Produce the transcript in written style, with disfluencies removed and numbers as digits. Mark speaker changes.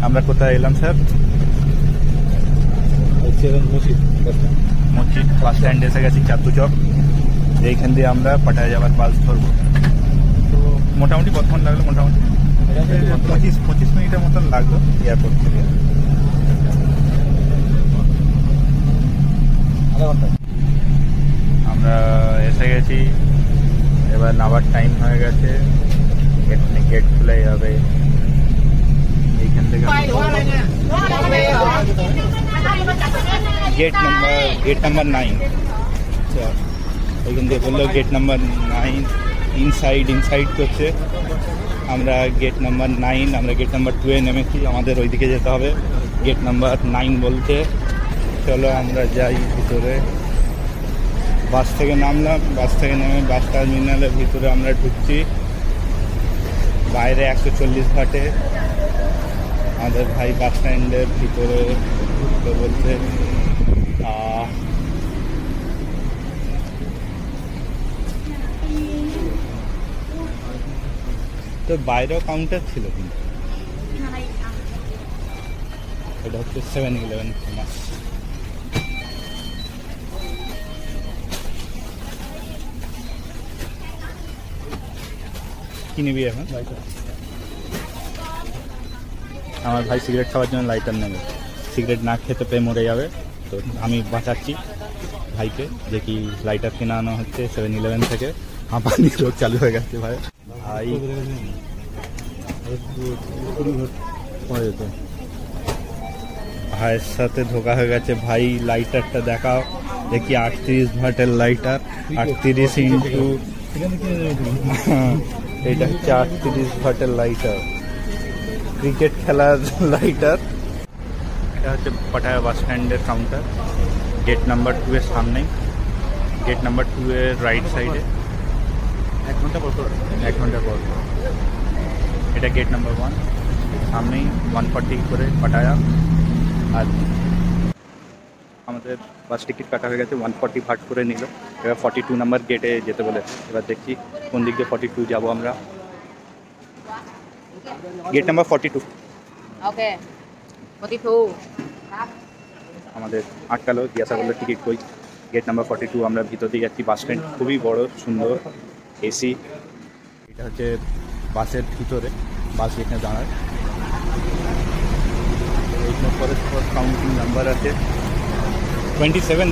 Speaker 1: আমরা কোথায় এলাম স্যার? মসজিদ বাস স্ট্যান্ডে এসে গেছি, চাঁদু চক। এইখান দিয়ে আমরা পাটায়া যাওয়ার বাস ধরবো। তো মোটামুটি কতক্ষণ লাগলো? মোটামুটি 25 মিনিটের মতন লাগলো এয়ারপোর্ট থেকে। আমরা এসে গেছি, এবার নামার টাইম হয়ে গেছে। গেট খুলে যাবে এইখান থেকে। Gate number 9। আচ্ছা, ওইখান থেকে বললো গেট নাম্বার 9 ইনসাইড করছে। আমরা গেট নাম্বার 9, আমরা গেট নাম্বার 2 এ নেমেছি। আমাদের ওইদিকে যেতে হবে। গেট নাম্বার 9 বলছে। চলো আমরা যাই ভিতরে। বাস থেকে নামলাম, বাস থেকে নেমে বাস টার্মিনালের ভিতরে আমরা ঢুকছি। বাইরে 140 ঘাটে আমাদের ভাই বাস স্ট্যান্ডের ভিতরে ঢুকতে বলছে। তো বাইরেও কাউন্টার ছিল, কিন্তু এটা হচ্ছে 7-Eleven ফেমাস। কি নিবি এখন? আমার ভাই সিগারেট খাওয়ার জন্য লাইটার নেবে। সিগারেট না খেতে পেয়ে মরে যাবে, তো আমি বাঁচাচ্ছি ভাইকে। যে কি লাইটার কিনে আনা হচ্ছে 7-Eleven থেকে। হাঁপানি রোগ চালু হয়ে গেছে ভাই। ভাইয়ের সাথে ধোকা হয়ে গেছে। ভাই লাইটারটা দেখাও দেখি। 38 ওয়াটের লাইটার। 38 ইন্টু এটা হচ্ছে 38 ওয়াটের লাইটার, ক্রিকেট খেলার লাইটার। এটা হচ্ছে পাটায়া বাস স্ট্যান্ডের কাউন্টার। গেট নাম্বার 2 এর সামনেই। গেট নাম্বার 2 এর রাইট সাইডে। 1 ঘন্টা পর। এটা গেট নাম্বার 1 সামনেই। 140 করে পাটায়া। আর আমাদের বাস টিকিট কাটা হয়ে গেছে। 140 ভাট করে নিল। এবার 42 নাম্বার গেটে যেতে বলে। এবার দেখছি কোন দিক দিয়ে 42 যাবো আমরা। Gate number 42।
Speaker 2: ওকে 42
Speaker 1: আমাদের আটকালো, জিজ্ঞাসা করলো টিকিট কই। Gate number 42। আমরা ভিতর দিয়ে যাচ্ছি। বাস স্ট্যান্ড খুবই বড়, সুন্দর, এসি। এটা হচ্ছে বাসের ভিতরে। বাস যেখানে দাঁড়ায় এইখানে পরে কাউন্টিং নাম্বার আছে 27।